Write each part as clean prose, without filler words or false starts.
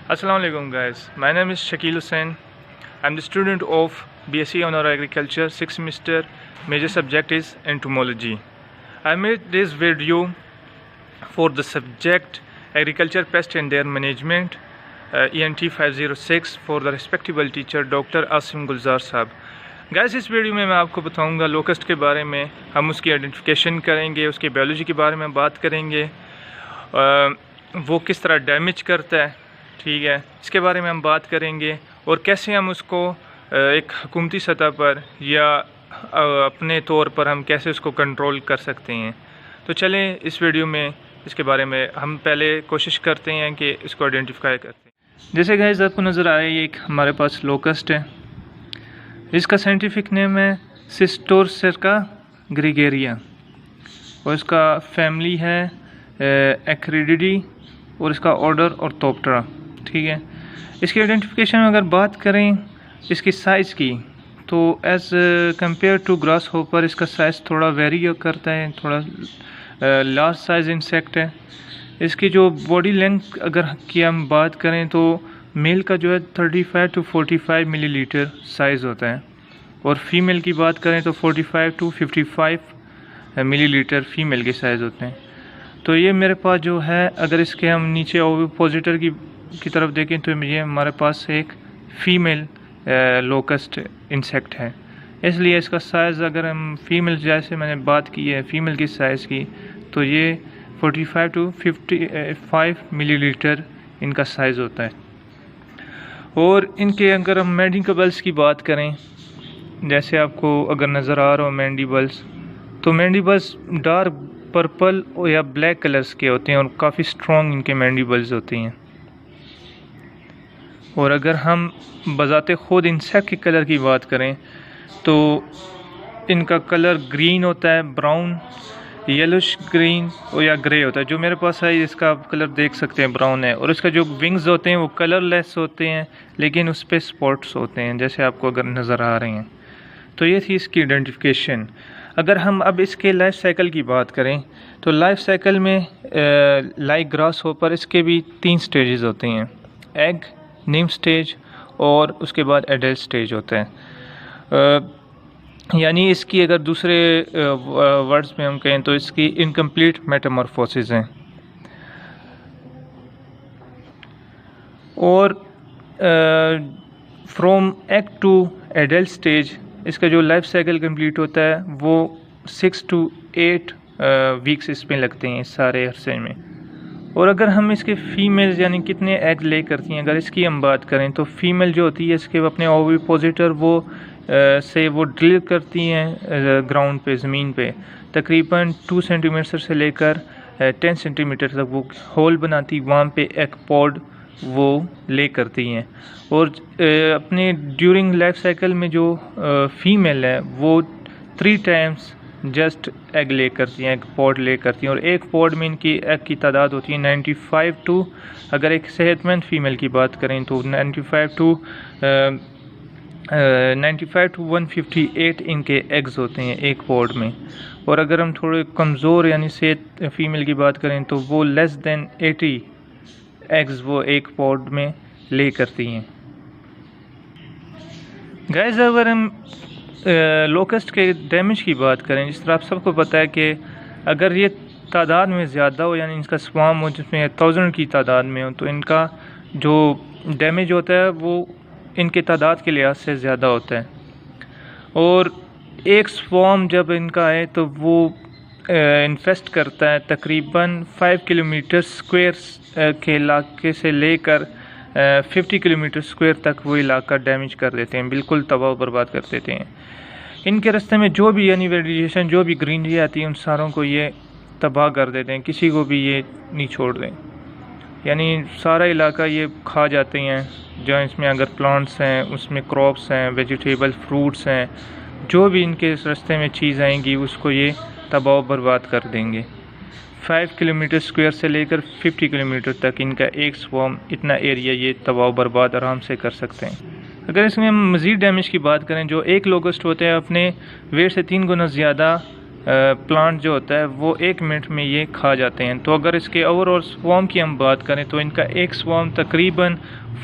Assalamu alaikum guys, my name is Shakil Hussain. I'm the student of BSc Honor Agriculture, 6th semester. Major subject is entomology. I made this video for the subject Agriculture Pest and Their Management, ENT 506 for the respectable teacher Dr. Asim Gulzar साहब. Guys इस video में मैं आपको बताऊंगा locust के बारे में. हम उसकी आइडेंटिफिकेशन करेंगे, उसके बायोलॉजी के बारे में बात करेंगे, वो किस तरह डैमेज करता है, ठीक है, इसके बारे में हम बात करेंगे और कैसे हम उसको एक हुकूमती सतह पर या अपने तौर पर हम कैसे उसको कंट्रोल कर सकते हैं. तो चलें इस वीडियो में इसके बारे में हम पहले कोशिश करते हैं कि इसको आइडेंटिफाई करते हैं. जैसे गाइस आपको नज़र आ रहा है, ये एक हमारे पास लोकस्ट है. इसका साइंटिफिक नेम है सिस्टोरसेका ग्रेगेरिया और इसका फैमिली है एक्रिडिडी और इसका ऑर्डर ऑर्थोप्टेरा, ठीक है. इसकी आइडेंटिफिकेशन में अगर बात करें इसकी साइज़ की, तो as compare to grasshopper इसका साइज़ थोड़ा वेरी करता है, थोड़ा लार्ज साइज़ इंसेक्ट है. इसकी जो बॉडी लेंथ अगर की हम बात करें तो मेल का जो है 35 टू 45 मिलीलीटर साइज़ होता है और फीमेल की बात करें तो 45 टू 55 मिलीलीटर फीमेल के साइज़ होते हैं. तो ये मेरे पास जो है, अगर इसके हम नीचे ओविपोजिटर की तरफ देखें तो ये हमारे पास एक फ़ीमेल लोकस्ट इंसेक्ट है. इसलिए इसका साइज़ अगर हम फीमेल, जैसे मैंने बात की है फीमेल की साइज़ की, तो ये 45 टू 55 मिलीलीटर इनका साइज़ होता है. और इनके अगर हम मैंडिबल्स की बात करें, जैसे आपको अगर नज़र आ रहा हो मैंडिबल्स, तो मैंडिबल्स डार्क पर्पल या ब्लैक कलर्स के होते हैं और काफ़ी स्ट्रॉन्ग इनके मैंडिबल्स होते हैं. और अगर हम बजाते ख़ुद इंसेक्ट के कलर की बात करें तो इनका कलर ग्रीन होता है, ब्राउन, येलोश ग्रीन और या ग्रे होता है. जो मेरे पास है इसका आप कलर देख सकते हैं, ब्राउन है. और इसका जो विंग्स होते हैं वो कलरलेस होते हैं, लेकिन उस पर स्पॉट्स होते हैं, जैसे आपको अगर नज़र आ रहे हैं. तो ये थी इसकी आइडेंटिफिकेशन. अगर हम अब इसके लाइफ साइकिल की बात करें तो लाइफ साइकिल में लाइक ग्रास होपर इसके भी 3 स्टेजेस होते हैं, एग, नीम स्टेज और उसके बाद एडल्ट स्टेज होता है. यानी इसकी अगर दूसरे वर्ड्स में हम कहें तो इसकी इनकम्प्लीट मेटामॉर्फोसिस है. और from egg to adult stage इसका जो लाइफ साइकिल कंप्लीट होता है वो 6 टू 8 वीक्स इसमें लगते हैं, इस सारे अरसे में. और अगर हम इसके फीमेल्स यानी कितने एग ले करती हैं, अगर इसकी हम बात करें तो फीमेल जो होती है इसके अपने ओविपोजिटर वो ड्रिल करती हैं ग्राउंड पे, ज़मीन पे, तकरीबन 2 सेंटीमीटर से लेकर 10 सेंटीमीटर तक वो होल बनाती, वहाँ पे एक पॉड वो ले करती हैं. और अपने ड्यूरिंग लाइफ साइकिल में जो फीमेल है वो 3 टाइम्स जस्ट एग ले करती हैं, एक पॉड ले करती हैं. और एक पॉड में इनकी एग की तादाद होती है 95 टू, अगर एक सेहतमंद फ़ीमेल की बात करें तो 95 टू 158 इनके एग्स होते हैं एक पॉड में. और अगर हम थोड़े कमज़ोर यानी सेहत फ़ीमेल की बात करें तो वो लेस दैन 80 एग्स वो एक पॉड में ले करती हैं. गाइस अगर हम लोकस्ट के डैमेज की बात करें, जिस तरह आप सबको पता है कि अगर ये तादाद में ज़्यादा हो, यानी इसका स्वाम हो जिसमें 1000 की तादाद में हो, तो इनका जो डैमेज होता है वो इनके तादाद के लिहाज से ज़्यादा होता है. और एक स्वाम जब इनका है तो वो इन्फेस्ट करता है तकरीबन 5 किलोमीटर स्क्वायर के इलाके से लेकर 50 किलोमीटर स्क्वायर तक वो इलाका डैमेज कर देते हैं, बिल्कुल तबाह बर्बाद कर देते हैं. इनके रास्ते में जो भी यानी वेजिटेशन, जो भी ग्रीनरी आती है, उन सारों को ये तबाह कर देते हैं, किसी को भी ये नहीं छोड़ दें. यानी सारा इलाका ये खा जाते हैं. जहाँ इसमें अगर प्लांट्स हैं उसमें क्रॉप्स हैं, वेजिटेबल फ्रूट्स हैं, जो भी इनके रास्ते में चीज़ आएंगी उसको ये तबाह बर्बाद कर देंगे. 5 किलोमीटर स्क्वायर से लेकर 50 किलोमीटर तक इनका एक स्वॉर्म, इतना एरिया ये तबाह बर्बाद आराम से कर सकते हैं. अगर इसमें हम मज़ीद डैमेज की बात करें, जो एक लोकस्ट होते हैं अपने वेट से 3 गुना ज़्यादा प्लांट जो होता है वो 1 मिनट में ये खा जाते हैं। तो अगर इसके ओवरऑल स्वार्म की हम बात करें तो इनका एक स्वार्म तकरीबन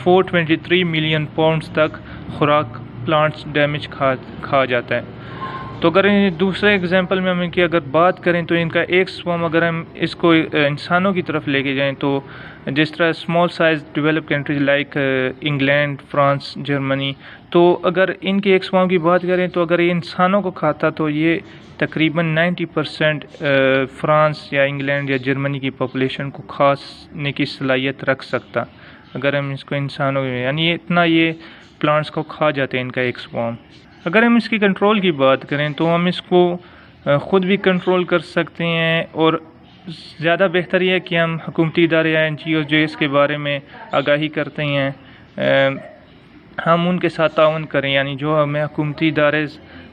423 मिलियन पाउंड्स तक खुराक प्लांट्स डैमेज खा जाता है। तो अगर दूसरे एग्जांपल में हम इनकी अगर बात करें तो इनका एक स्वार्म अगर हम इसको इंसानों की तरफ लेके जाएं तो जिस तरह small size develop countries like England, France, Germany, तो अगर इनके एक स्वार्म की बात करें तो अगर ये इंसानों को खाता तो ये तकरीबन 90% फ्रांस या इंग्लैंड या जर्मनी की पॉपुलेशन को खाने की सलाहियत रख सकता अगर हम इसको इंसानों यानी ये इतना ये प्लांट्स को खा जाते हैं इनका एक स्वार्म। अगर हम इसकी कंट्रोल की बात करें तो हम इसको ख़ुद भी कंट्रोल कर सकते हैं और ज़्यादा बेहतर यह है कि हम हुकूमती इदारे या NGO जो इसके बारे में आगाही करते हैं हम उनके साथ ताउन करें, यानी जो हमें हुकूमती इदारे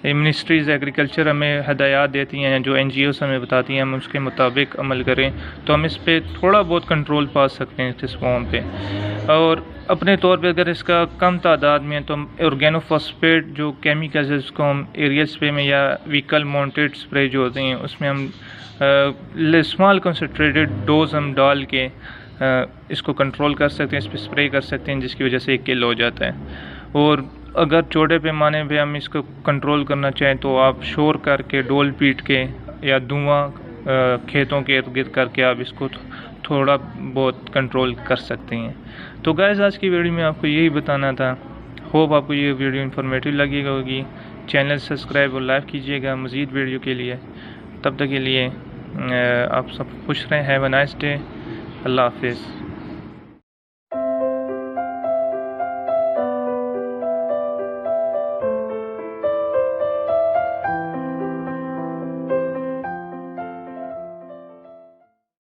मिनिस्ट्रीज़ एग्रीकल्चर हमें हदायत देती हैं, जो NGOs हमें बताती हैं, हम उसके मुताबिक अमल करें तो हम इस पर थोड़ा बहुत कंट्रोल पा सकते हैं इस फॉर्म पे। और अपने तौर पे अगर इसका कम तादाद में है तो हम ऑर्गेनोफॉस्फेट जो केमिकल्स है उसको हम एरियल स्प्रे में या व्हीकल माउंटेड स्प्रे जो होते हैं उसमें हम स्मॉल कंसनट्रेटेड डोज हम डाल के इसको कंट्रोल कर सकते हैं, इस पर स्प्रे कर सकते हैं, जिसकी वजह से एक किल हो जाता है। और अगर छोटे पैमाने पे हम इसको कंट्रोल करना चाहें तो आप शोर करके, डोल पीट के या धुआं खेतों के इर्द गिर्द करके आप इसको थोड़ा बहुत कंट्रोल कर सकते हैं। तो गाइस आज की वीडियो में आपको यही बताना था। होप आपको ये वीडियो इन्फॉर्मेटिव लगी होगी। चैनल सब्सक्राइब और लाइक कीजिएगा मज़ीद वीडियो के लिए। तब तक के लिए आप सब खुश रहें। Have a nice day. अल्लाह हाफिज़।